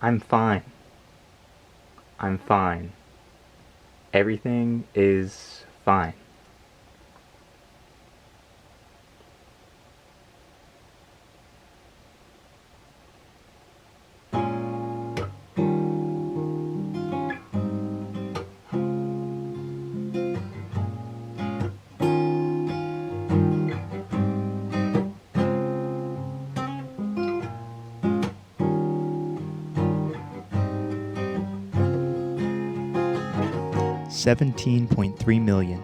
I'm fine. I'm fine. Everything is fine. 17.3 million.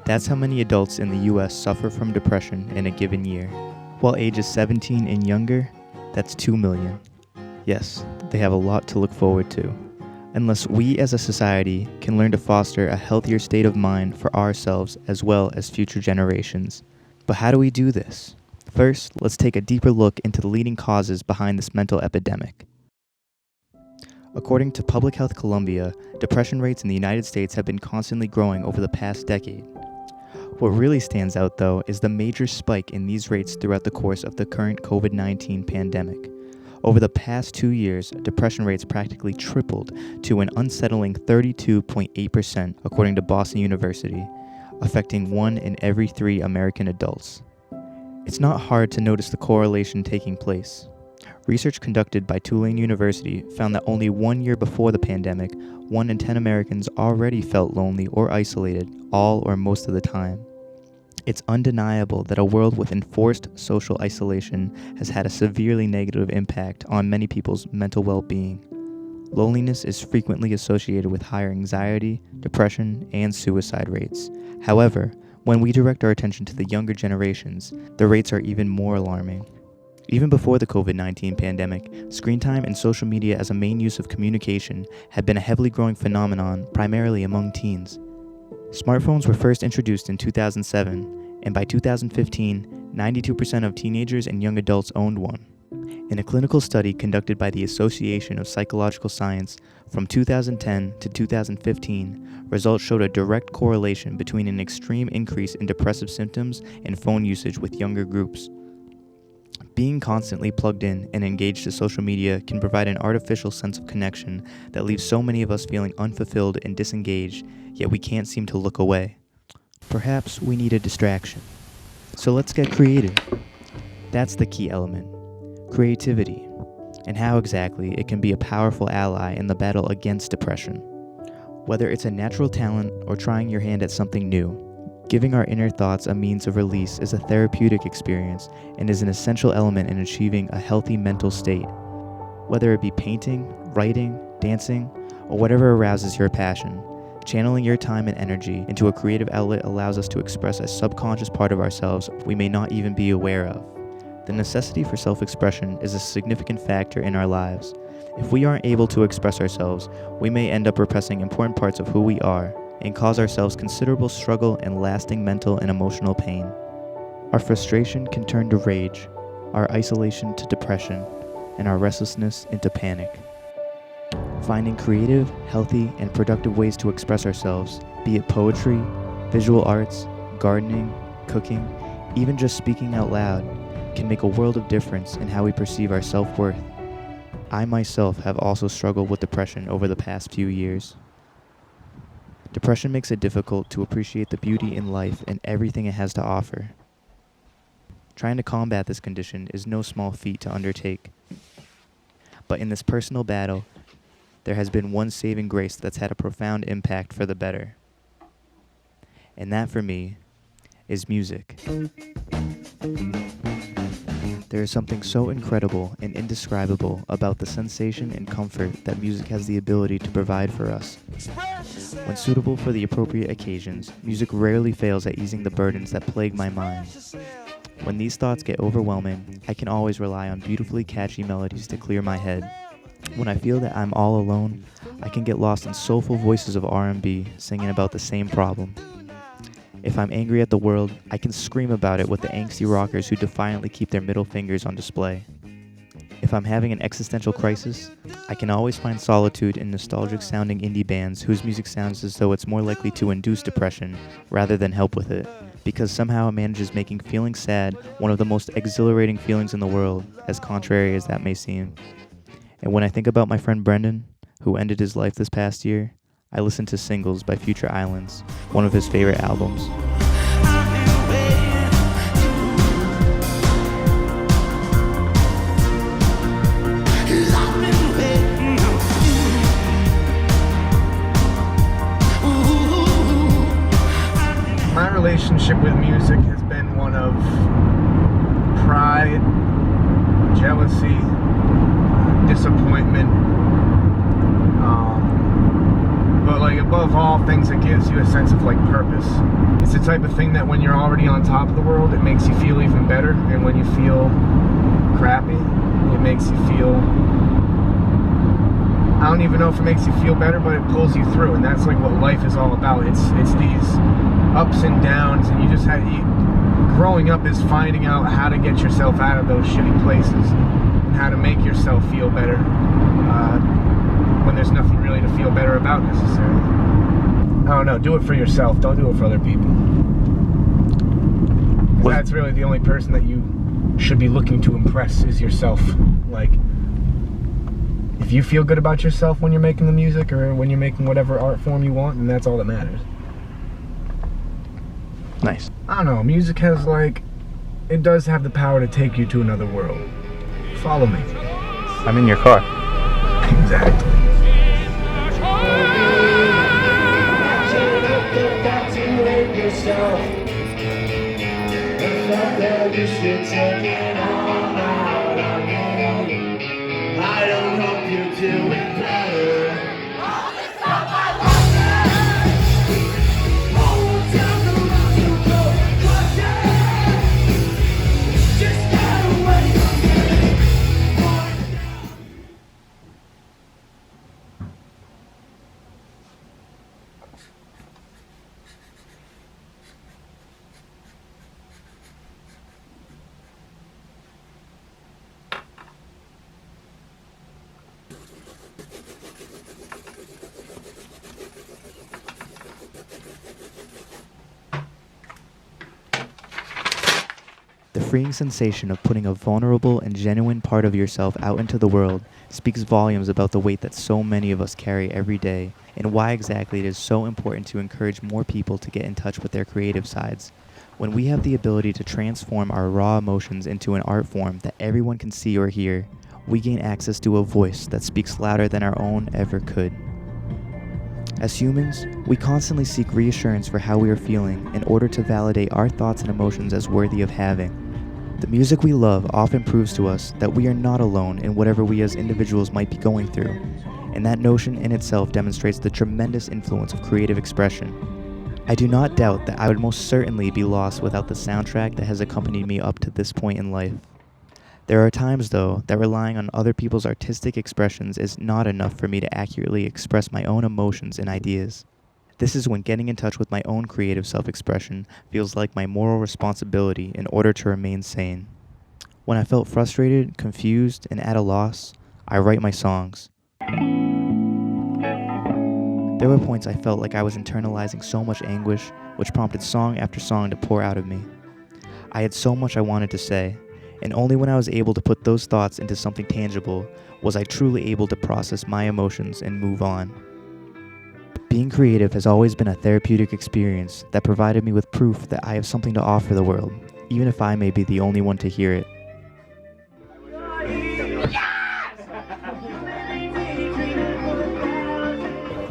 That's how many adults in the US suffer from depression in a given year. While ages 17 and younger, that's 2 million. Yes, they have a lot to look forward to. Unless we as a society can learn to foster a healthier state of mind for ourselves as well as future generations. But how do we do this? First, let's take a deeper look into the leading causes behind this mental epidemic. According to Public Health Columbia, depression rates in the United States have been constantly growing over the past decade. What really stands out, though, is the major spike in these rates throughout the course of the current COVID-19 pandemic. Over the past 2 years, depression rates practically tripled to an unsettling 32.8%, according to Boston University, affecting 1 in every 3 American adults. It's not hard to notice the correlation taking place. Research conducted by Tulane University found that only 1 year before the pandemic, 1 in 10 Americans already felt lonely or isolated all or most of the time. It's undeniable that a world with enforced social isolation has had a severely negative impact on many people's mental well-being. Loneliness is frequently associated with higher anxiety, depression, and suicide rates. However, when we direct our attention to the younger generations, the rates are even more alarming. Even before the COVID-19 pandemic, screen time and social media as a main use of communication had been a heavily growing phenomenon, primarily among teens. Smartphones were first introduced in 2007, and by 2015, 92% of teenagers and young adults owned one. In a clinical study conducted by the Association of Psychological Science from 2010 to 2015, results showed a direct correlation between an extreme increase in depressive symptoms and phone usage with younger groups. Being constantly plugged in and engaged to social media can provide an artificial sense of connection that leaves so many of us feeling unfulfilled and disengaged, yet we can't seem to look away. Perhaps we need a distraction. So let's get creative. That's the key element. Creativity, and how exactly it can be a powerful ally in the battle against depression. Whether it's a natural talent or trying your hand at something new, giving our inner thoughts a means of release is a therapeutic experience and is an essential element in achieving a healthy mental state. Whether it be painting, writing, dancing, or whatever arouses your passion, channeling your time and energy into a creative outlet allows us to express a subconscious part of ourselves we may not even be aware of. The necessity for self-expression is a significant factor in our lives. If we aren't able to express ourselves, we may end up repressing important parts of who we are and cause ourselves considerable struggle and lasting mental and emotional pain. Our frustration can turn to rage, our isolation to depression, and our restlessness into panic. Finding creative, healthy, and productive ways to express ourselves, be it poetry, visual arts, gardening, cooking, even just speaking out loud, can make a world of difference in how we perceive our self-worth. I myself have also struggled with depression over the past few years. Depression makes it difficult to appreciate the beauty in life and everything it has to offer. Trying to combat this condition is no small feat to undertake. But in this personal battle, there has been one saving grace that's had a profound impact for the better. And that, for me, is music. There is something so incredible and indescribable about the sensation and comfort that music has the ability to provide for us. When suitable for the appropriate occasions, music rarely fails at easing the burdens that plague my mind. When these thoughts get overwhelming, I can always rely on beautifully catchy melodies to clear my head. When I feel that I'm all alone, I can get lost in soulful voices of R&B singing about the same problem. If I'm angry at the world, I can scream about it with the angsty rockers who defiantly keep their middle fingers on display. If I'm having an existential crisis, I can always find solitude in nostalgic-sounding indie bands whose music sounds as though it's more likely to induce depression rather than help with it, because somehow it manages making feeling sad one of the most exhilarating feelings in the world, as contrary as that may seem. And when I think about my friend Brendan, who ended his life this past year, I listen to Singles by Future Islands, one of his favorite albums. My relationship with music has been one of pride, jealousy, disappointment, but like above all things, it gives you a sense of like purpose. It's the type of thing that when you're already on top of the world, it makes you feel even better, and when you feel crappy, it makes you feel, I don't even know if it makes you feel better, but it pulls you through, and that's like what life is all about. It's these ups and downs, and you just have, growing up is finding out how to get yourself out of those shitty places and how to make yourself feel better when there's nothing really to feel better about necessarily. I don't know, do it for yourself, don't do it for other people. That's really the only person that you should be looking to impress is yourself. Like, if you feel good about yourself when you're making the music or when you're making whatever art form you want, then that's all that matters. Nice. I don't know, music has like, it does have the power to take you to another world. Follow me. I'm in your car. Exactly. I don't hope you do it better. The freeing sensation of putting a vulnerable and genuine part of yourself out into the world speaks volumes about the weight that so many of us carry every day, and why exactly it is so important to encourage more people to get in touch with their creative sides. When we have the ability to transform our raw emotions into an art form that everyone can see or hear, we gain access to a voice that speaks louder than our own ever could. As humans, we constantly seek reassurance for how we are feeling in order to validate our thoughts and emotions as worthy of having. The music we love often proves to us that we are not alone in whatever we as individuals might be going through, and that notion in itself demonstrates the tremendous influence of creative expression. I do not doubt that I would most certainly be lost without the soundtrack that has accompanied me up to this point in life. There are times, though, that relying on other people's artistic expressions is not enough for me to accurately express my own emotions and ideas. This is when getting in touch with my own creative self-expression feels like my moral responsibility in order to remain sane. When I felt frustrated, confused, and at a loss, I write my songs. There were points I felt like I was internalizing so much anguish, which prompted song after song to pour out of me. I had so much I wanted to say, and only when I was able to put those thoughts into something tangible was I truly able to process my emotions and move on. Being creative has always been a therapeutic experience that provided me with proof that I have something to offer the world, even if I may be the only one to hear it.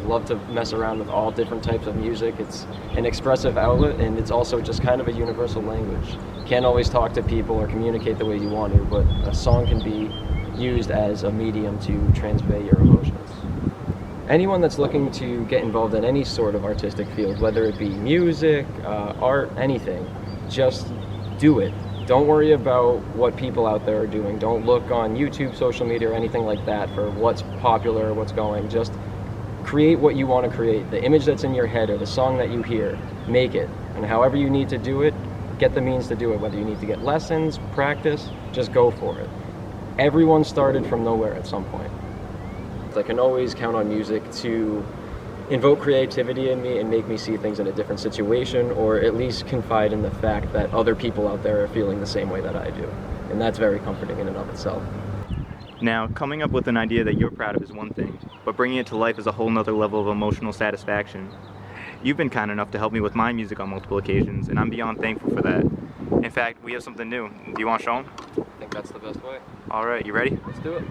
Love to mess around with all different types of music. It's an expressive outlet, and it's also just kind of a universal language. Can't always talk to people or communicate the way you want to, but a song can be used as a medium to transmit your emotions. Anyone that's looking to get involved in any sort of artistic field, whether it be music, art, anything, just do it. Don't worry about what people out there are doing. Don't look on YouTube, social media, or anything like that for what's popular or what's going. Just create what you want to create. The image that's in your head or the song that you hear, make it. And however you need to do it, get the means to do it. Whether you need to get lessons, practice, just go for it. Everyone started from nowhere at some point. I can always count on music to invoke creativity in me and make me see things in a different situation, or at least confide in the fact that other people out there are feeling the same way that I do. And that's very comforting in and of itself. Now, coming up with an idea that you're proud of is one thing, but bringing it to life is a whole nother level of emotional satisfaction. You've been kind enough to help me with my music on multiple occasions, and I'm beyond thankful for that. In fact, we have something new. Do you want to show them? I think that's the best way. Alright, you ready? Let's do it.